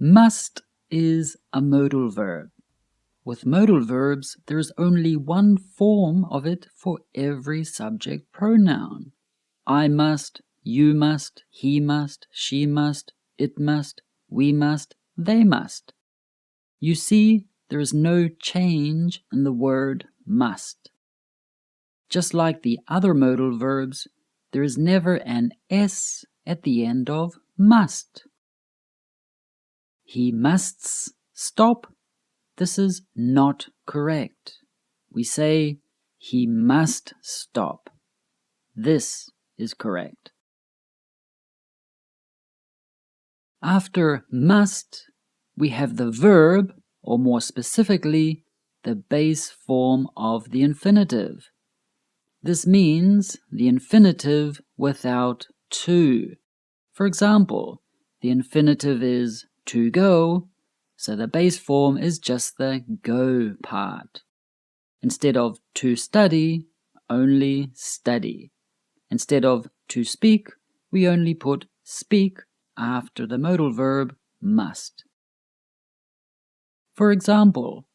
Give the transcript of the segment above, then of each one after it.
Must is a modal verb. With modal verbs, there is only one form of it for every subject pronoun. I must, you must, he must, she must, it must, we must, they must. You see, there is no change in the word must. Just like the other modal verbs, there is never an S at the end of must. He musts stop. This is not correct. We say, he must stop. This is correct. After must, we have the verb, or more specifically, the base form of the infinitive. This means the infinitive without to. For example, the infinitive is to go, so the base form is just the go part. Instead of to study, only study. Instead of to speak, we only put speak after the modal verb must. For example,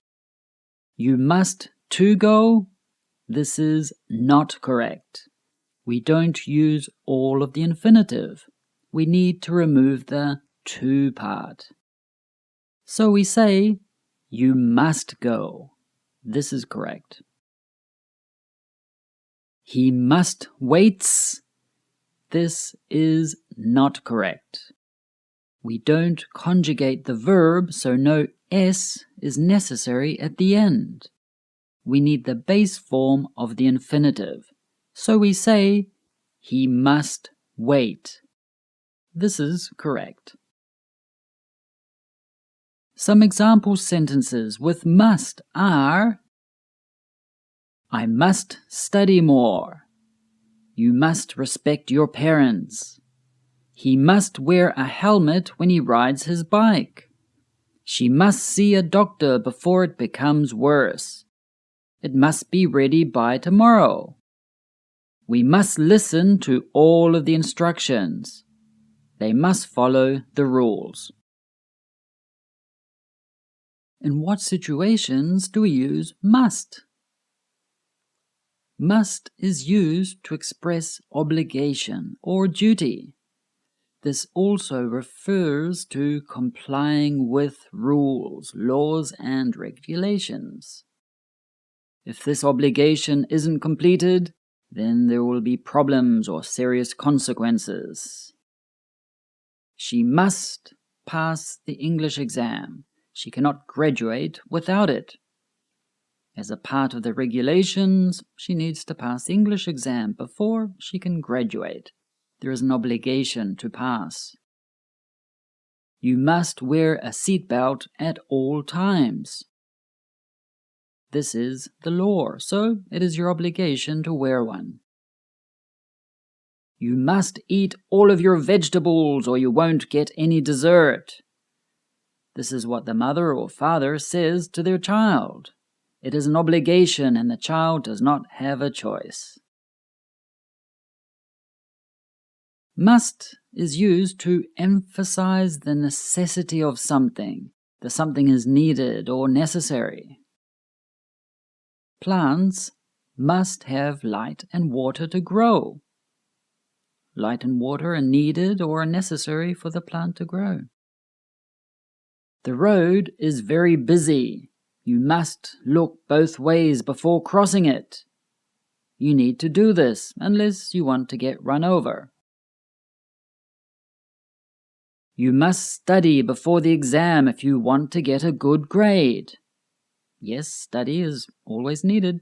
you must to go. This is not correct. We don't use all of the infinitive. We need to remove the to part. So we say, you must go. This is correct. He must waits. This is not correct. We don't conjugate the verb, so no S is necessary at the end. We need the base form of the infinitive. So we say, he must wait. This is correct. Some example sentences with must are: I must study more. You must respect your parents. He must wear a helmet when he rides his bike. She must see a doctor before it becomes worse. It must be ready by tomorrow. We must listen to all of the instructions. They must follow the rules. In what situations do we use must? Must is used to express obligation or duty. This also refers to complying with rules, laws, and regulations. If this obligation isn't completed, then there will be problems or serious consequences. She must pass the English exam. She cannot graduate without it. As a part of the regulations, she needs to pass the English exam before she can graduate. There is an obligation to pass. You must wear a seatbelt at all times. This is the law, so it is your obligation to wear one. You must eat all of your vegetables or you won't get any dessert. This is what the mother or father says to their child. It is an obligation and the child does not have a choice. Must is used to emphasize the necessity of something, that something is needed or necessary. Plants must have light and water to grow. Light and water are needed or are necessary for the plant to grow. The road is very busy. You must look both ways before crossing it. You need to do this unless you want to get run over. You must study before the exam if you want to get a good grade. Yes, study is always needed.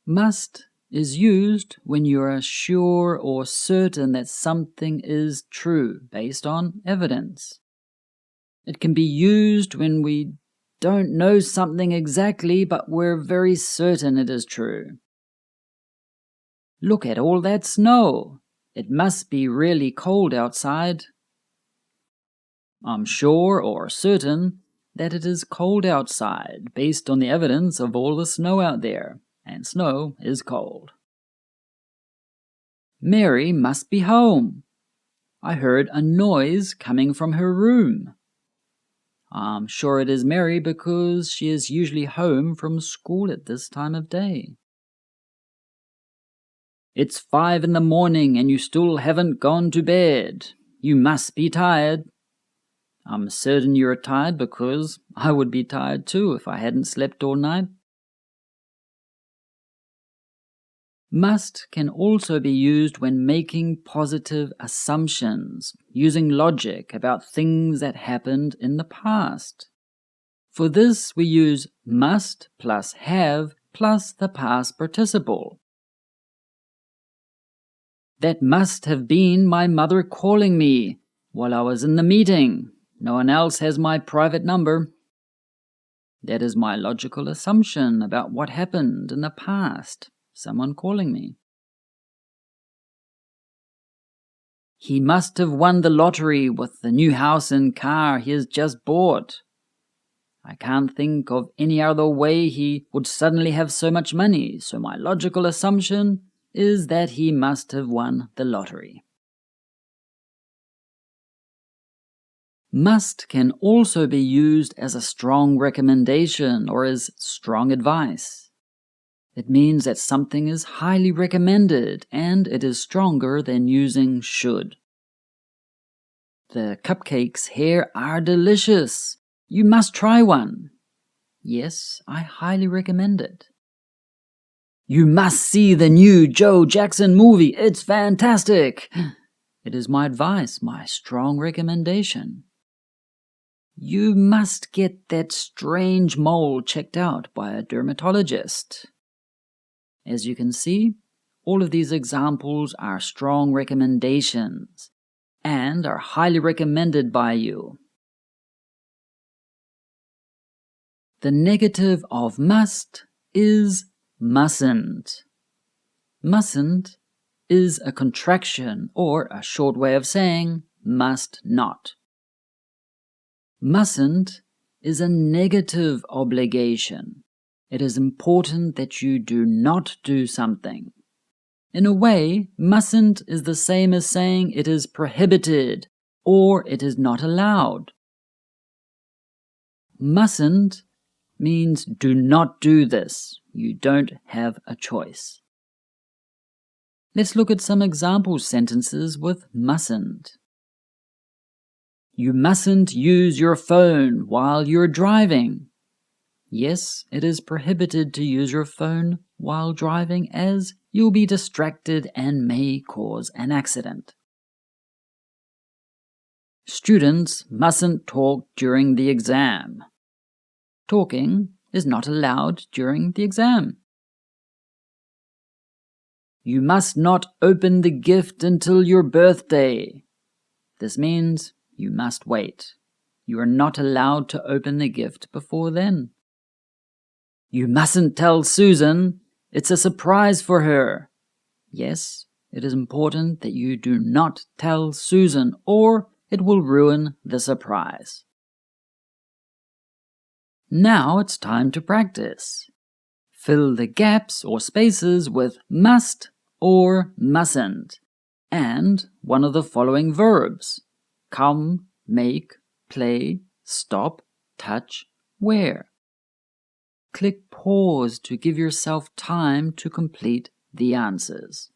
Must is used when you are sure or certain that something is true based on evidence. It can be used when we don't know something exactly, but we're very certain it is true. Look at all that snow. It must be really cold outside. I'm sure or certain that it is cold outside based on the evidence of all the snow out there, and snow is cold. Mary must be home. I heard a noise coming from her room. I'm sure it is Mary because she is usually home from school at this time of day. It's 5 in the morning and you still haven't gone to bed. You must be tired. I'm certain you're tired because I would be tired too if I hadn't slept all night. Must can also be used when making positive assumptions, using logic about things that happened in the past. For this, we use must plus have plus the past participle. That must have been my mother calling me while I was in the meeting. No one else has my private number. That is my logical assumption about what happened in the past. Someone calling me. He must have won the lottery with the new house and car he has just bought. I can't think of any other way he would suddenly have so much money, so my logical assumption is that he must have won the lottery. Must can also be used as a strong recommendation or as strong advice. It means that something is highly recommended and it is stronger than using should. The cupcakes here are delicious. You must try one. Yes, I highly recommend it. You must see the new Joe Jackson movie. It's fantastic. It is my advice, my strong recommendation. You must get that strange mole checked out by a dermatologist. As you can see, all of these examples are strong recommendations and are highly recommended by you. The negative of must is mustn't. Mustn't is a contraction or a short way of saying must not. Mustn't is a negative obligation. It is important that you do not do something. In a way, mustn't is the same as saying it is prohibited or it is not allowed. Mustn't means do not do this. You don't have a choice. Let's look at some example sentences with mustn't. You mustn't use your phone while you're driving. Yes, it is prohibited to use your phone while driving as you'll be distracted and may cause an accident. Students mustn't talk during the exam. Talking is not allowed during the exam. You must not open the gift until your birthday. This means you must wait. You are not allowed to open the gift before then. You mustn't tell Susan. It's a surprise for her. Yes, it is important that you do not tell Susan or it will ruin the surprise. Now it's time to practice. Fill the gaps or spaces with must or mustn't and one of the following verbs: come, make, play, stop, touch, wear. Click pause to give yourself time to complete the answers.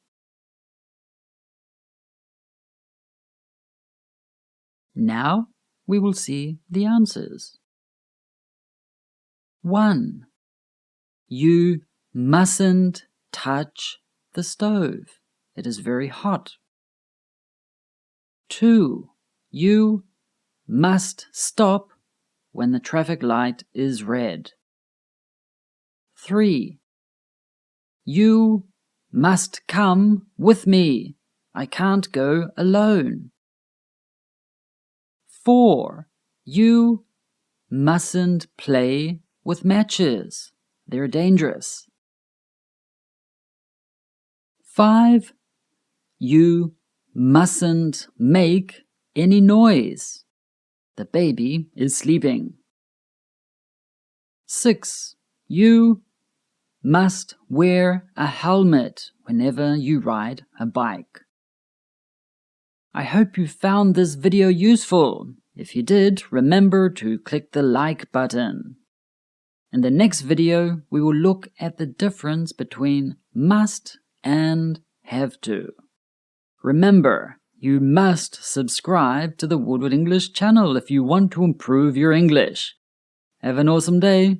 Now we will see the answers. 1. You mustn't touch the stove. It is very hot. 2. You must stop when the traffic light is red. 3. You must come with me. I can't go alone. 4. You mustn't play with matches. They're dangerous. 5. You mustn't make any noise. The baby is sleeping. 6. You must wear a helmet whenever you ride a bike. I hope you found this video useful. If you did, remember to click the like button. In the next video, we will look at the difference between must and have to. Remember, you must subscribe to the Woodward English channel if you want to improve your English. Have an awesome day.